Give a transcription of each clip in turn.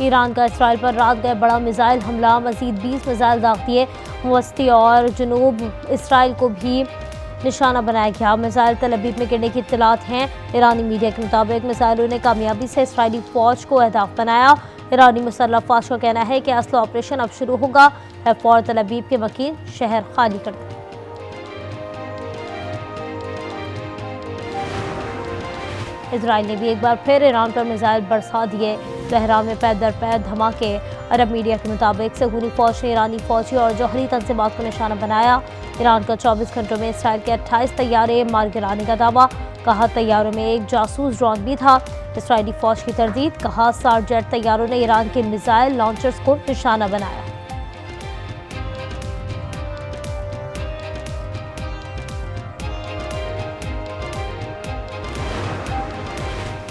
Iran का Israel पर रात गए बड़ा मिसाइल हमला, मजीद 20 मिसाइल दाग दिए। वस्ती और जनूब इसराइल को भी निशाना बनाया गया। मिसाइल तल अबीब में गिरने की इत्तलात हैं। ईरानी मीडिया के मुताबिक मिसाइलों ने कामयाबी से इसराइली फौज को अहदाफ बनाया। ईरानी मुसल्लह फौज का कहना है कि असला ऑपरेशन अब शुरू होगा है। फौज तल अबीब के वकील शहर खाली कर दिया। इसराइल ने भी एक बार फिर ईरान पर मिसाइल बरसा दिए। तेहरान में पैर दर पैर धमाके। अरब मीडिया के मुताबिक सहूनी फौज ने ईरानी फौजी और जौहरी तंजीमात को निशाना बनाया। ईरान का 24 घंटों में इसराइल के 28 तैयारे मार गिराने का दावा। कहा तैयारों में एक जासूस ड्रोन भी था। इसराइली फौज की तरदीद। कहा 60 जेट तैयारों ने ईरान के मिसाइल लॉन्चर्स को निशाना बनाया।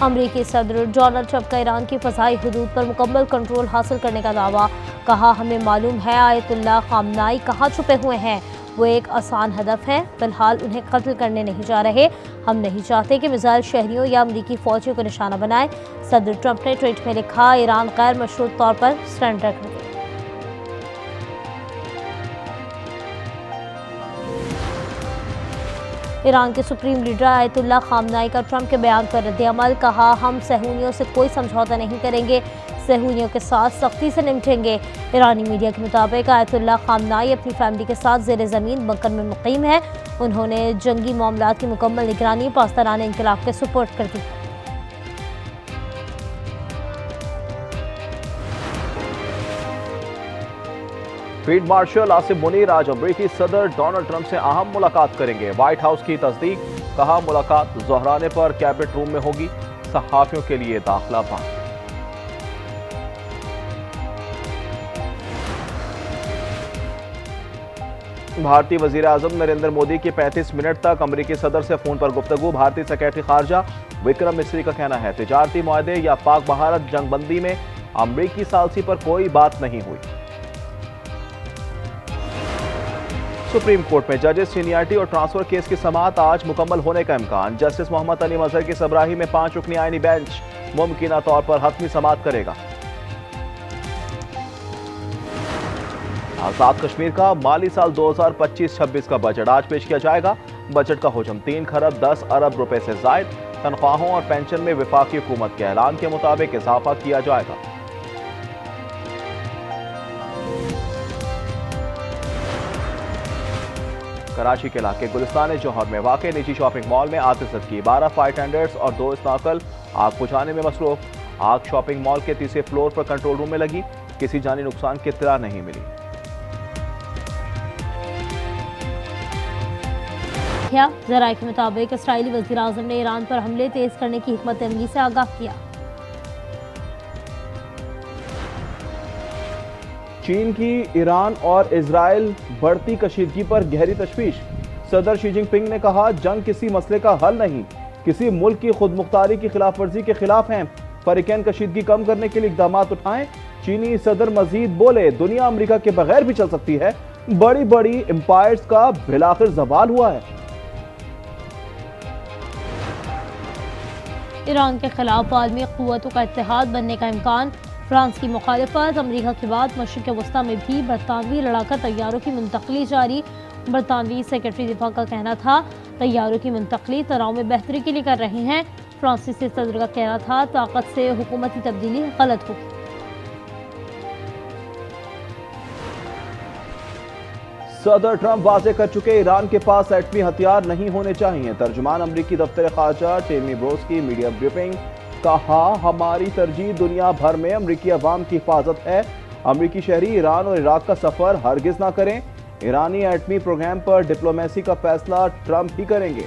अमरीकी सदर डोनाल्ड ट्रंप का ईरान की फ़ज़ाई हुदूद पर मुकम्मल कंट्रोल हासिल करने का दावा। कहा हमें मालूम है आयतुल्लाह ख़ामनाई कहाँ छुपे हुए हैं। वो एक आसान हदफ है। फिलहाल उन्हें कत्ल करने नहीं जा रहे। हम नहीं चाहते कि मिसाइल शहरियों या अमरीकी फ़ौजियों को निशाना बनाए। सदर ट्रंप ने ट्वीट में लिखा ईरान गैर मशरूत तौर पर सरेंडर कर दिया। ईरान के सुप्रीम लीडर आयतुल्लाह ख़ामनाई का ट्रंप के बयान पर रद्द-ए-अमल। कहा हम सहूनियों से कोई समझौता नहीं करेंगे, सहूनियों के साथ सख्ती से निपटेंगे। ईरानी मीडिया के मुताबिक आयतुल्लाह ख़ामनाई अपनी फैमिली के साथ ज़ेर ज़मीन बंकर में मुक़ीम है। उन्होंने जंगी मामलात की मुकम्मल निगरानी पासदारान इनक़िलाब के सुपुर्द कर दी। फील्ड मार्शल आसिम मुनीर आज अमेरिकी सदर डोनाल्ड ट्रंप से अहम मुलाकात करेंगे। व्हाइट हाउस की तस्दीक। कहा मुलाकात ज़ोहराने पर कैबिनेट रूम में होगी। सहाफ़ियों के लिए दाखिला बंद। भारतीय वज़ीर आज़म नरेंद्र मोदी की 35 मिनट तक अमेरिकी सदर से फोन पर गुफ्तगू। भारतीय सेक्रेटरी खारजा विक्रम मिस्री का कहना है तिजारती मुआहदे या पाक भारत जंगबंदी में अमेरिकी सालसी पर कोई बात नहीं हुई। सुप्रीम कोर्ट में जजेस सीनियरिटी और ट्रांसफर केस की समाअत आज मुकम्मल होने का इम्कान। जस्टिस मोहम्मद अली मजहर की सबराही में 5 रुकनी आईनी बेंच मुमकिना तौर पर हतमी समाअत करेगा। आजाद कश्मीर का माली साल 2025-26 का बजट आज पेश किया जाएगा। बजट का हुजम 3 खरब 10 अरब रुपए से जायद। तनख्वाहों और पेंशन में वफाकी हुकूमत के ऐलान के मुताबिक इजाफा किया जाएगा। कराची के इलाके गुलिस्तान जौहर में वाक़ निजी शॉपिंग मॉल में आतिशत की। 12 फायर टेंडर्स और 2 स्नाकल आग बुझाने में मसरूफ। आग शॉपिंग मॉल के तीसरे फ्लोर पर कंट्रोल रूम में लगी। किसी जानी नुकसान की इत्तला नहीं मिली। ज़राए के मुताबिक इसराइली वज़ीर आज़म ने ईरान पर हमले तेज करने की हिकमत अमली से आगाह किया। चीन की ईरान और इजराइल बढ़ती कशीदगी पर गहरी तशवीश। सदर शी जिनपिंग ने कहा जंग किसी मसले का हल नहीं, किसी मुल्क की खुद मुख्तारी की खिलाफ वर्जी के खिलाफ हैं। फरीकैन कशीदगी कम करने के लिए इकदाम उठाएं। चीनी सदर मजीद बोले दुनिया अमेरिका के बगैर भी चल सकती है। बड़ी बड़ी एम्पायर्स का बिलाखिर जवाल हुआ है। ईरान के खिलाफ आलमी क़ुव्वतों का इत्तेहाद बनने का इम्कान। फ्रांस की मुखालिफत। अमरीका के बाद मशरिक़ वस्ता में भी बरतानवी लड़ाका तैयारों की मुंतकली जारी। बरतानवी सेक्रेटरी दिफा का कहना था तैयारों की मुंतकली तनाव में बेहतरी के लिए कर रहे हैं। फ्रांसीसी सदर का कहना था ताकत से हुकूमती तब्दीली गलत होगी। सदर ट्रंप वाजे कर चुके ईरान के पास एटमी हथियार नहीं होने चाहिए। तर्जुमान अमरीकी दफ्तर खारजा टेमी ब्रोस की मीडिया ब्रीफिंग। कहा हमारी तरजीह दुनिया भर में अमरीकी अवाम की हिफाजत है। अमरीकी शहरी ईरान और इराक का सफर हरगिज ना करें। ईरानी एटमी प्रोग्राम पर डिप्लोमेसी का फैसला ट्रंप ही करेंगे।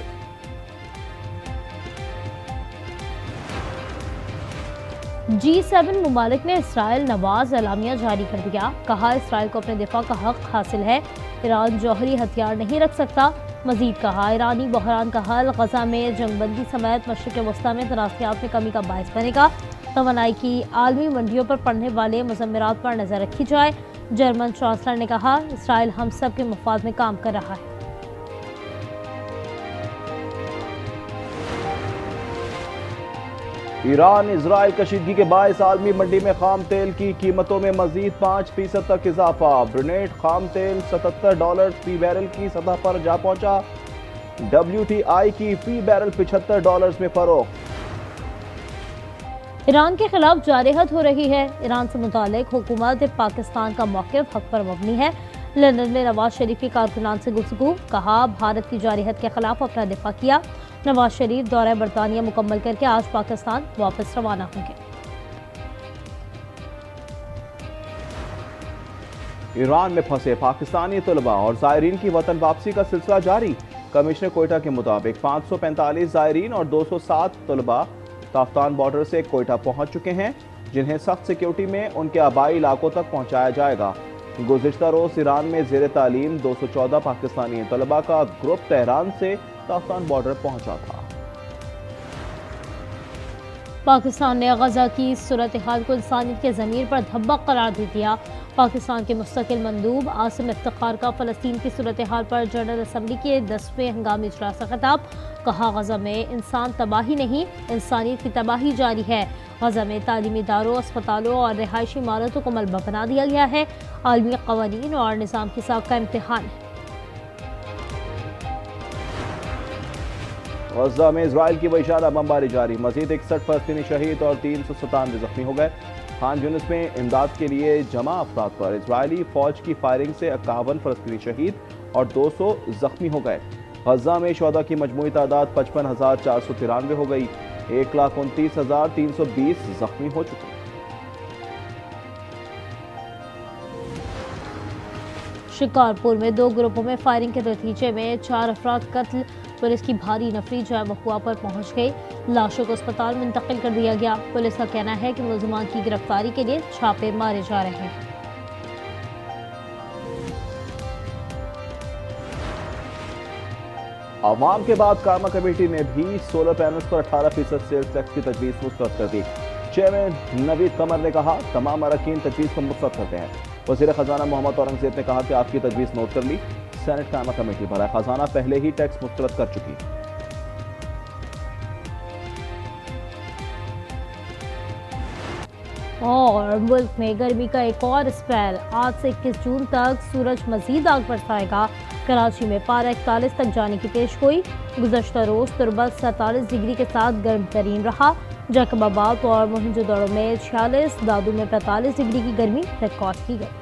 G7 मुमालिक ने इसराइल नवाज एलामिया जारी कर दिया। कहा इसराइल को अपने दिफा का हक हासिल है। ईरान जौहरी हथियार नहीं रख सकता। मजीद कहा ईरानी बहरान का हल गजा में जंगबंदी समेत मशरिक़ वस्ता में तनाज़ात में कमी का बायस बनेगा। तवानाई की आलमी मंडियों पर पड़ने वाले मुज़म्मिरात पर नज़र रखी जाए। जर्मन चांसलर ने कहा इसराइल हम सब के मफाद में काम कर रहा है। ईरान इजराइल कशीदगी के बायस आलमी मंडी में खाम तेल की कीमतों में मजीद 5% तक इजाफा। ब्रेंट खाम तेल $77 फी बैरल की सतह पर जा पहुंचा। WTI की फी बैरल $75 में फरोख्त। ईरान के खिलाफ जारहत हो रही है। ईरान से मुतालिक हुकूमत पाकिस्तान का मौक़िफ़ हक पर मबनी है। लंदन में नवाज शरीफ की कारकुनान से गुफ्तगू, कहा भारत की जारहत के खिलाफ अपना दिफा किया। नवाज शरीफ दौरा बरतानिया मुकम्मल करके आज पाकिस्तान वापस रवाना होंगे। ईरान में फंसे पाकिस्तानी तलबा और ज़ायरीन की वतन वापसी का सिलसिला जारी। कमिश्नर कोयटा के मुताबिक 545 ज़ायरीन और 207 तलबा ताफ्तान बॉर्डर से कोयटा पहुंच चुके हैं, जिन्हें सख्त सिक्योरिटी में उनके आबाई इलाकों तक पहुंचाया जाएगा। गुज़िश्ता रोज ईरान में ज़ेर तालीम 214 पाकिस्तानी तलबा का ग्रुप तेहरान से ताफ्तान बॉर्डर पहुंचा था। पाकिस्तान ने गजा की सूरत हाल को इंसानियत के ज़मीर पर धब्बा करार दे दिया। पाकिस्तान के मुस्तकिल मंदूब आसिम इफ्तिखार का फ़लस्तीन की सूरत हाल पर जनरल असम्बली के 10वें हंगामी इजलास का खिताब, कहा गजा में इंसान तबाही नहीं, इंसानियत की तबाही जारी है। गजा में तालीमी इदारों, अस्पतालों और रिहायशी इमारतों को मलबा बना दिया गया है। आलमी क़वानीन और निज़ाम की साख का इम्तिहान है। गजा में इजराइल की वैशाला बमबारी जारी, मजीद 61 फलस्तीनी शहीद और 397 जख्मी हो गए। खान यूनिस में इमदाद के लिए जमा अफराद पर इजरायली फौज की फायरिंग से 51 फलस्तीनी शहीद और 200 जख्मी हो गए। गजा में शुहदा की मजमूई तादाद 55,493 हो गई। 1,29,320 जख्मी हो चुके। शिकारपुर में 2 ग्रुपों में फायरिंग के नतीजे में 4 अफराद कत्ल। पुलिस की भारी नफरी जय महुआ पर पहुंच गई। लाशों को अस्पताल मुंतकिल कर दिया गया। पुलिस का कहना है कि मुलजिमान की गिरफ्तारी के लिए छापे मारे जा रहे हैं। अवाम के बाद कामा कमेटी ने भी सोलर पैनल्स पर 18% सेल्स टैक्स की तजवीज़ मुस्तरद कर दी। चेयरमैन नवीद कमर ने कहा, तमाम अरकान तजवीज़ को मुस्तरद करते हैं। वज़ीर ख़जाना मोहम्मद औरंगज़ेब ने कहा कि आपकी तजवीज़ नोट कर ली। सेनेट कामा कमेटी बराए ख़जाना पहले ही टैक्स मुस्तरद कर चुकी। और मुल्क में गर्मी का एक और स्पेल, आज से 21 जून तक सूरज मजीद आग बरसाएगा। कराची में पारा 41 तक जाने की पेशगोई। गुज़श्ता रोज तुरबत 47 डिग्री के साथ गर्म तरीन रहा। जैकबाबाद और मोहनजोदड़ो में 46, दादू में 45 डिग्री की गर्मी रिकॉर्ड की गई।